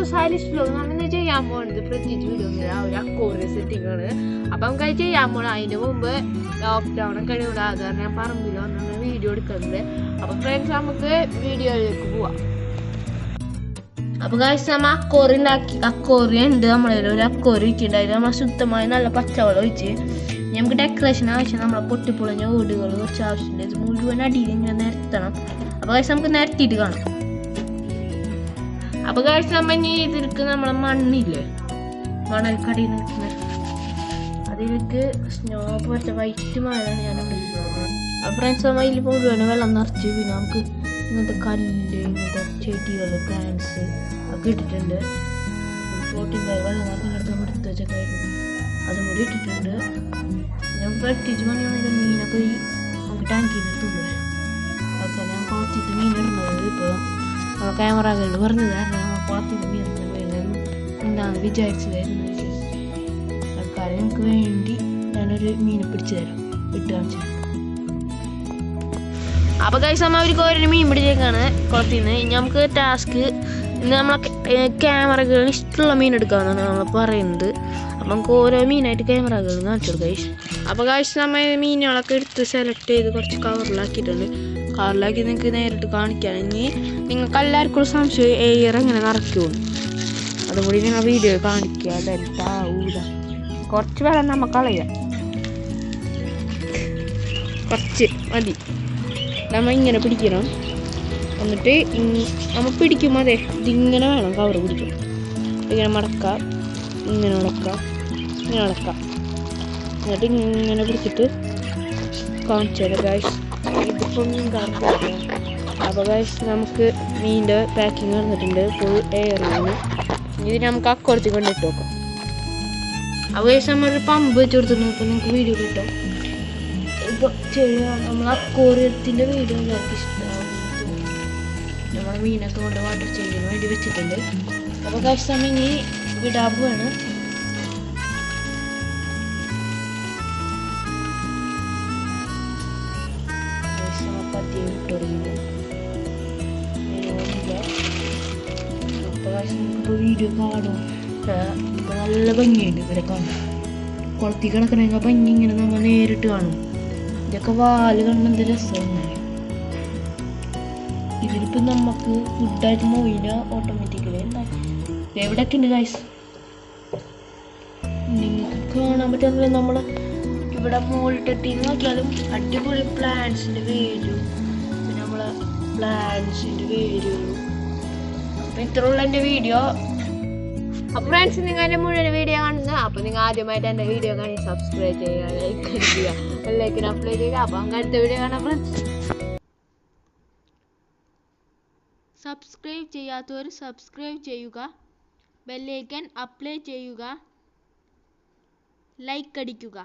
stylish vlog നമ്മൾ ചെയ്യാൻ പോകുന്നത് പ്രത്യേകിച്ച് വീഡിയോ ഒന്നുമില്ല, ഒരു അക്വേറിയം സെറ്റിംഗ് ആണ്. അപ്പം നമുക്ക് അത് ചെയ്യാൻ പോകണം. അതിൻ്റെ മുമ്പ് ലോക്ക്ഡൗൺ ഒക്കെ കഴിയൂല, അത് കാരണം ഞാൻ പറമ്പിൽ വന്നാണ് വീഡിയോ എടുക്കുന്നത്. അപ്പം ഫ്രണ്ട്സ് നമുക്ക് വീഡിയോയിലേക്ക് പോവാം. അപ്പോൾ ഗൈസ് നമ്മൾ അക്വേറിയം ഉണ്ട്, നമ്മളെ ഒരു അക്വേറിയം ഇരിക്കുന്നുണ്ട്. അതിൽ നമ്മൾ ശുദ്ധമായി നല്ല പച്ചവെള്ളം ഒഴിച്ച് നമുക്ക് ഡെക്കറേഷൻ ആവശ്യം നമ്മളെ പൊട്ടിപ്പൊളിഞ്ഞ വീടുകൾ കുറച്ച് ആവശ്യമുണ്ട്. ഇത് മുഴുവൻ അടിയിൽ ഇങ്ങനെ നിരത്തണം. അപ്പോൾ ഗൈസ് നമുക്ക് നിരത്തിയിട്ട് കാണാം. അപ്പോൾ ഗൈസ് നമ്മൾ ഇനി ഇതിലേക്ക് നമ്മളെ മണ്ണില്ലേ, മണൽക്കടിയിൽ നിൽക്കുന്നത് അതിലേക്ക് സ്നോ പോലത്തെ വൈറ്റ് മഴയാണ് ഞാൻ ഉണ്ടാക്കുന്നത്. അപ്പോൾ ഫ്രണ്ട്സ് നമ്മൾ ഇതിൽ മുഴുവൻ വെള്ളം നിറച്ച് പിന്നെ നമുക്ക് ഇങ്ങനത്തെ കല്ല്, ഇങ്ങനത്തെ ചെടികൾ, പ്ലാന്റ്സ് ഒക്കെ ഇട്ടിട്ടുണ്ട്. 45 വെള്ളം നിറഞ്ഞെടുത്ത് നമ്മൾ എടുത്ത് വെച്ചൊക്കെയായിരുന്നു, അതും കൂടി ഇട്ടിട്ടുണ്ട്. നമുക്ക് പ്രത്യേകിച്ച് പണിയൊന്നുമില്ല, മീനൊക്കെ നമുക്ക് ടാങ്കിൽ നിന്ന് കൊണ്ടുവരാം. അതൊക്കെ ഞാൻ കുളത്തിട്ട് മീൻ ഇടുന്നത്. ഇപ്പോൾ നമ്മൾ ക്യാമറകളിൽ പറഞ്ഞത് കാരണം നമ്മൾ കുളത്തിട്ട് മീൻ എന്താണെന്ന് വിചാരിച്ചതായിരുന്നു. ആൾക്കാരെ നമുക്ക് വേണ്ടി ഞാനൊരു മീനെ പിടിച്ചു തരാം, ഇട്ട് കാണിച്ചു. അപ്പോൾ ഗൈസ് നമ്മൾ അവർക്ക് ഓരോ മീൻ പിടിച്ചേക്കാണ് കുളത്തിൽ നിന്ന്. ഇനി നമുക്ക് ടാസ്ക് ഇന്ന് നമ്മളെ ക്യാമറകളിൽ ഇഷ്ടമുള്ള മീൻ എടുക്കാമെന്നാണ് നമ്മൾ പറയുന്നത്. അപ്പം നമുക്ക് ഓരോ മീനായിട്ട് ക്യാമറകൾ കാണിച്ചു കൊടുക്കാം ഗൈസ്. അപ്പോൾ ഗൈസ് നമ്മൾ മീനുകളൊക്കെ എടുത്ത് സെലക്ട് ചെയ്ത് കുറച്ച് കവറിലാക്കിയിട്ടുണ്ട്. കവറിലാക്കി നിങ്ങൾക്ക് നേരിട്ട് കാണിക്കാം. ഇനി നിങ്ങൾക്ക് എല്ലാവർക്കും ഒരു സംശയം എയർ എങ്ങനെ നിറയ്ക്കുമോ, അതുകൂടി നിങ്ങൾ വീഡിയോ കാണിക്കുക. ഡെൽറ്റ ഊത കുറച്ച് വെള്ളം നമ്മൾ കളയാം, കുറച്ച് മതി. നമ്മൾ ഇങ്ങനെ പിടിക്കണം, എന്നിട്ട് നമ്മൾ പിടിക്കുമ്പോൾ അതെ ഇതിങ്ങനെ വേണം കവർ പിടിക്കും. ഇങ്ങനെ മടക്കാം, ഇങ്ങനെ മടക്കാം, ഇങ്ങനെ മടക്കാം, എന്നിട്ട് ഇങ്ങനെ പിടിച്ചിട്ട് കാണിച്ചു തരാം ഗൈസ്. ഇതിപ്പോൾ മീൻ കാണിക്കാം. അപ്പോൾ ഗൈസ് നമുക്ക് മീനിൻ്റെ പാക്കിങ് വന്നിട്ടുണ്ട് ഫുൾ എയറിന്. ഇത് നമുക്ക് അക്കോർത്തി കൊണ്ടിട്ട് നോക്കാം. അപ്പോൾ ഗൈസ് നമ്മളൊരു പമ്പ് വെച്ച് കൊടുത്തിട്ടുണ്ട്. ഇപ്പോൾ നിങ്ങൾക്ക് വീഡിയോ കിട്ടും. ഇപ്പോൾ നമ്മൾ അക്വേറിയത്തിൻ്റെ വീഡിയോ എല്ലാവർക്കും ഇഷ്ടമാവും. നമ്മൾ മീനൊക്കെ കൊണ്ട് വാട്ടർ ചേഞ്ചിന് വേണ്ടി വെച്ചിട്ടുണ്ട്. അപ്പോൾ ഗൈസ് നമ്മൾ ഇനി വിടാൻ പോവാണ്. ഇപ്പോൾ വീഡിയോ കാണും. ഇപ്പോൾ നല്ല ഭംഗിയുണ്ട് ഇവരെ കാണും. കുളത്തിൽ കിടക്കണമെങ്കിൽ ഭംഗി ഇങ്ങനെ നമ്മൾ നേരിട്ട് കാണും. ഇതൊക്കെ വാല് കാണുന്നത് രസമാണ്. ഇതിലിപ്പോൾ നമുക്ക് ഫുഡായിട്ട് മൊയിന ഓട്ടോമാറ്റിക്കലി ഉണ്ടാക്കി എവിടെയൊക്കെ ഉണ്ട് ഗൈസ്, നിങ്ങൾക്ക് കാണാൻ പറ്റുന്നില്ല. നമ്മൾ ഇവിടെ മുകളിട്ടെത്തി നോക്കിയാലും അടിപൊളി പ്ലാന്റ്സിൻ്റെ വേരും പിന്നെ നമ്മളെ പ്ലാന്റ്സിൻ്റെ വേരുകളും. അപ്പം ഇത്രയുള്ള എൻ്റെ വീഡിയോ. അപ്പോൾ ഫ്രണ്ട്സ് നിങ്ങൾ എൻ്റെ മുഴുവൻ വീഡിയോ കാണുന്നത്. അപ്പോൾ നിങ്ങൾ ആദ്യമായിട്ട് എൻ്റെ വീഡിയോ കാണി സബ്സ്ക്രൈബ് ചെയ്യുക, ലൈക്ക് അടിക്കുക, ബെല്ലൈക്കൻ അപ്ലൈ ചെയ്യുക. അപ്പോൾ നമുക്ക് അടുത്ത വീഡിയോ കാണാം ഫ്രണ്ട്സ്. സബ്സ്ക്രൈബ് ചെയ്യാത്തവർ സബ്സ്ക്രൈബ് ചെയ്യുക, ബെല്ലൈക്കൻ അപ്ലൈ ചെയ്യുക, ലൈക്ക് അടിക്കുക.